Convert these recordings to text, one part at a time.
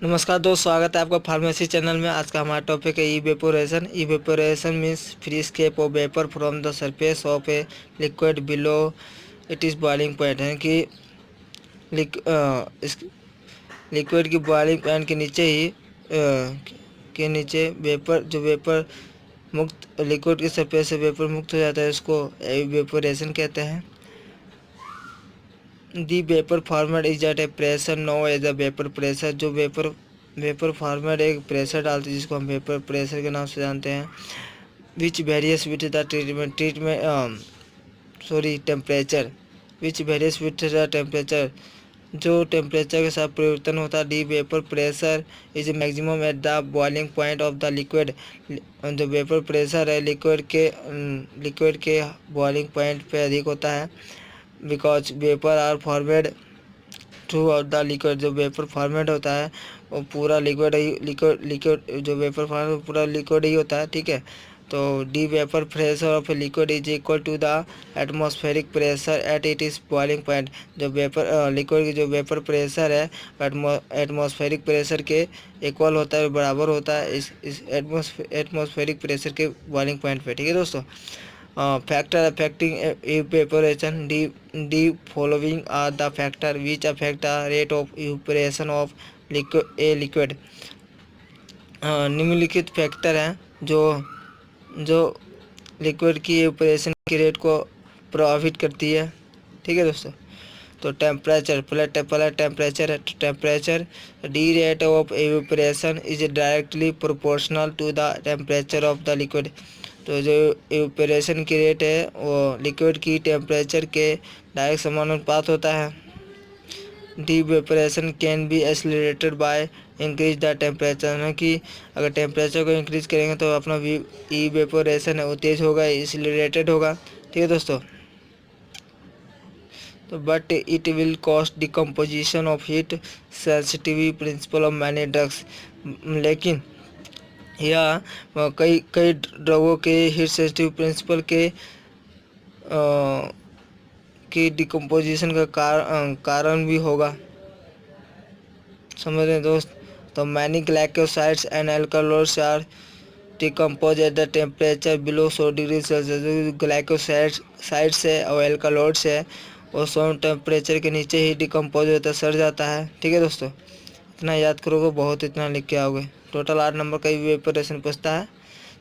नमस्कार दोस्त, स्वागत है आपका फार्मेसी चैनल में। आज का हमारा टॉपिक है evaporation. Evaporation means free escape of vapour from the surface of a liquid below it is boiling point. है कि इस लिक्विड की बॉइलिंग पॉइंट के नीचे ही के नीचे वेपर जो वेपर मुक्त लिक्विड के सरफेस से वेपर मुक्त हो जाता है, उसको इवेपोरेशन कहते हैं। The vapour formed is at a pressure known as a vapour pressure. जो वेपर फॉर्मेट एक प्रेशर डालती है जिसको हम वेपर प्रेशर के नाम से जानते हैं। Which varies with the temperature which varies with the temperature. जो टेम्परेचर के साथ परिवर्तन होता है। The vapour pressure is maximum at the boiling point of the liquid. जो वेपर प्रेशर है लिक्विड के बॉइलिंग पॉइंट पे अधिक होता है। Because vapour are formed throughout the liquid. जो वेपर फॉर्मेट होता है वो पूरा लिक्विड जो वेपर फॉर्मेट पूरा लिक्विड ही होता है। ठीक है, तो the vapour pressure of a liquid is equal to the atmospheric pressure at it is boiling point. जो वेपर लिक्विड की जो वेपर प्रेशर है एटमॉस्फेरिक प्रेशर के इक्वल होता है, बराबर होता है इस एटमॉस्फेरिक प्रेशर के बॉइलिंग पॉइंट पे। ठीक है दोस्तों, factor affecting evaporation. The following are the factor which affect the rate of evaporation of liquid. निम्नलिखित फैक्टर हैं जो जो लिक्विड की एवेपोरेशन की रेट को प्रभावित करती है। ठीक है दोस्तों, तो टेम्परेचर पहला टेम्परेचर है। Temperature the rate of evaporation is directly proportional to the temperature of the liquid. तो जो एवेपोरेशन की रेट है वो लिक्विड की टेम्परेचर के डायरेक्ट समानुपात होता है। D evaporation can be accelerated by increase the temperature. है कि अगर टेम्परेचर को इंक्रीज करेंगे तो अपना इवेपोरेशन है वो तेज होगा, एक्सेलरेटेड होगा। ठीक है दोस्तों, तो but it will cause decomposition of heat sensitive principle of many drugs. लेकिन या कई कई ड्रगों के हीट सेंसिटिव प्रिंसिपल की डिकम्पोजिशन का कारण भी होगा। समझ रहे हैं दोस्त। तो many glycosides and alkaloids are decompose at the temperature below 100 degree Celsius. जो ग्लाइकोसाइड्स है और एल्कलॉइड्स है वो 100 टेम्परेचर के नीचे ही डिकम्पोज होता है, सड़ जाता है। ठीक है दोस्तों, इतना याद करोगे बहुत, इतना लिख के आओगे। टोटल 8 नंबर का इवेपोरेशन पूछता है।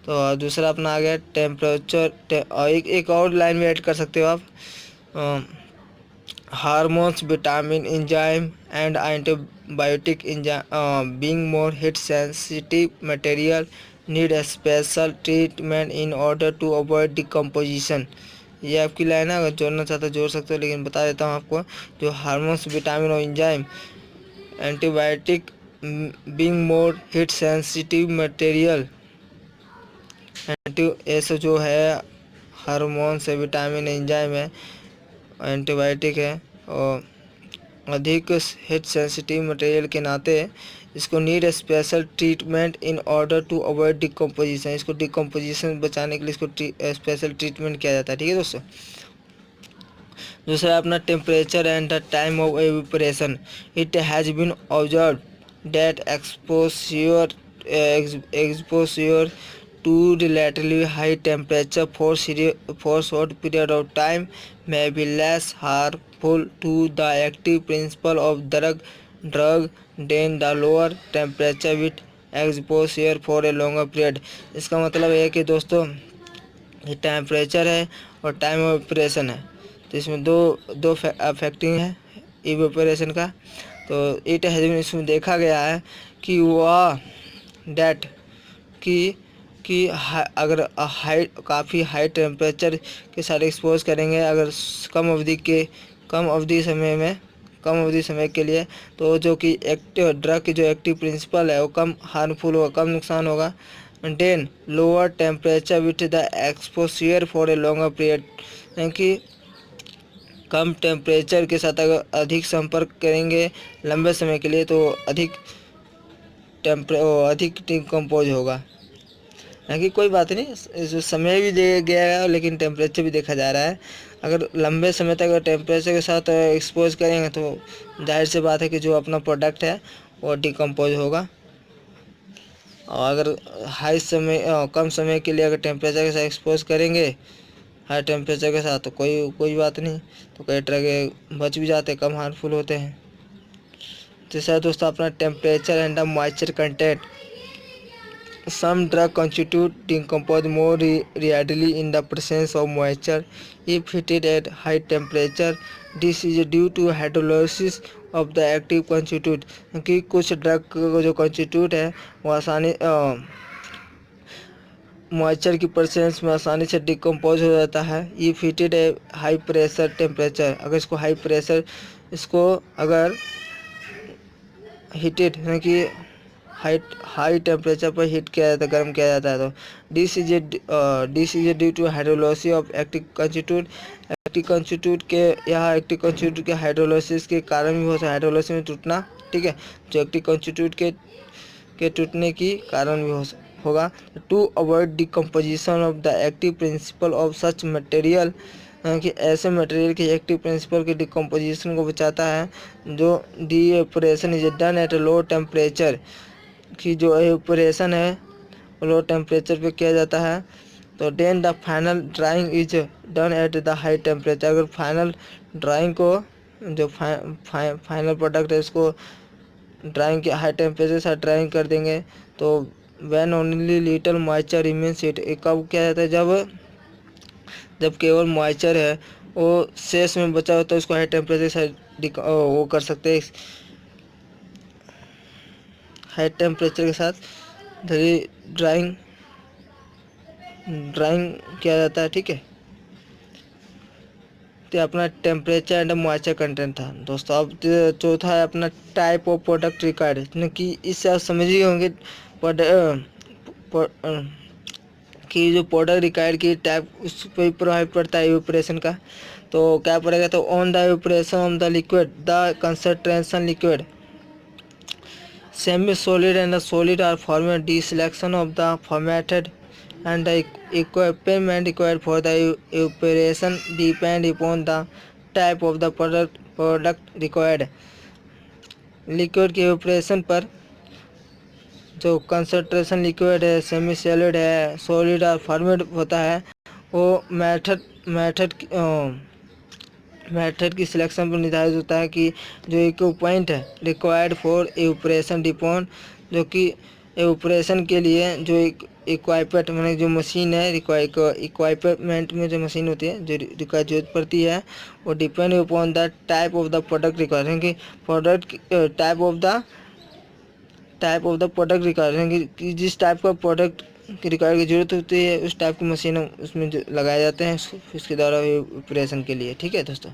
तो दूसरा अपना आ गया टेम्परेचर। और एक और लाइन में ऐड कर सकते हो आप। Hormones vitamin enzyme and antibiotic being more heat sensitive material need a special treatment in order to avoid decomposition। ये आपकी लाइन है, अगर जोड़ना चाहते हो जोड़ सकते हो, लेकिन बता देता हूँ आपको। जो हार्मोन्स विटामिन और enzyme antibiotic being more heat sensitive material ऐसे जो है हार्मोन्स है, विटामिन एंजाइम है, एंटीबायोटिक है और अधिक हीट सेंसिटिव मटेरियल के नाते इसको need special treatment in order to avoid decomposition. इसको डिकम्पोजिशन बचाने के लिए इसको स्पेशल ट्रीटमेंट किया जाता है। ठीक है दोस्तों, दूसरा अपना temperature and the time of evaporation. It has been observe that exposure to relatively high temperature for short period of time may be less harmful to the active principle of drug than the lower temperature with exposure for a longer period। इसका मतलब है कि दोस्तों ये temperature है और time of evaporation है, तो इसमें दो अफेक्टिंग है इवेपोरेशन का। तो इट हैज़ बीन, इसमें देखा गया है कि वह डेट कि अगर काफ़ी हाई टेम्परेचर के साथ एक्सपोज करेंगे अगर कम अवधि समय के लिए, तो जो कि एक्टिव ड्रग की जो एक्टिव प्रिंसिपल है वो कम हार्मफुल होगा, कम नुकसान होगा। Then lower temperature with the exposure for a longer period. यानी कि कम टेम्परेचर के साथ अगर अधिक संपर्क करेंगे लंबे समय के लिए तो अधिक डिकम्पोज होगा। हालांकि कोई बात नहीं, जो समय भी दे गया है लेकिन टेम्परेचर भी देखा जा रहा है। अगर लंबे समय तक अगर टेम्परेचर के साथ एक्सपोज करेंगे तो जाहिर सी बात है कि जो अपना प्रोडक्ट है वो डिकम्पोज होगा। और अगर कम समय के लिए अगर टेम्परेचर के साथ एक्सपोज करेंगे हाई टेम्परेचर के साथ, तो कोई बात नहीं, तो कई तरह के बच भी जाते हैं, कम हार्मफुल होते हैं। तीसरा दोस्तों अपना temperature and the moisture content. Some drug constitute decompose more readily in the presence of moisture if heated at high temperature. This is due to hydrolysis of the active constituent, क्योंकि कुछ drug जो constitute है वो आसानी moisture की presence में आसानी से डिकम्पोज हो जाता है। If heated A high pressure temperature, अगर इसको अगर हीटेड यानी कि हाई टेम्परेचर पर हीट किया जाता है, गर्म किया जाता है, तो this is due to hydrolysis of active constituent. Active constituent के हाइड्रोलिसिस के कारण भी हो सकता है, हाइड्रोलिसिस में टूटना, ठीक है, जो एक्टिव कंस्टिट्यूट के टूटने की कारण भी होगा। To avoid decomposition of the active principle of such material, कि ऐसे मटेरियल के एक्टिव प्रिंसिपल के डिकम्पोजिशन को बचाता है। जो deaeration is done at low temperature, कि जो एवपोरेशन है लो टेम्परेचर पे किया जाता है। तो then the final drying is done at the high temperature, अगर फाइनल ड्राइंग को जो फाइनल प्रोडक्ट है इसको ड्राइंग के हाई टेम्परेचर से ड्राइंग कर देंगे, तो when only little moisture remains it, कब क्या जाता है, जब केवल मॉइस्चर है वो शेष में बचा होता है, उसको हाई टेम्परेचर से वो कर सकते हैं, हाई टेम्परेचर के साथ ड्राइंग किया जाता है, ठीक है। तो अपना टेम्परेचर एंड मॉइस्चर कंटेंट था दोस्तों। अब चौथा है अपना टाइप ऑफ प्रोडक्ट रिक्वायर्ड, कि इससे आप समझ ही होंगे कि जो प्रोडक्ट रिक्वायर्ड की टाइप उस पर प्रभाव पड़ता है इवेपोरेशन का। तो क्या पड़ेगा, तो on the evaporation of the liquid the concentration liquid semi solid and the solid are formed. Deselection of the formatted and the equipment required for the evaporation depend upon the type of the product required. Liquid के evaporation पर जो concentration liquid है, semi solid है, solid और format होता है, वो method की सिलेक्शन पर निर्धारित होता है। कि जो इक्विपमेंट है रिक्वायर्ड फॉर एवपोरेशन डिपेंड, जो कि एवपोरेशन के लिए जो इक्वाइपमेंट मैंने जो मशीन है इक्वाइपमेंट में जो मशीन होती है जो रिक्वायर जरूरत पड़ती है, वो depend upon the type of the product require है, कि product type of the product require है, कि जिस टाइप का प्रोडक्ट की रिक्वायर की जरूरत होती है उस टाइप की मशीन उसमें लगाए जाते हैं इसके द्वारा ऑपरेशन के लिए, ठीक है दोस्तों।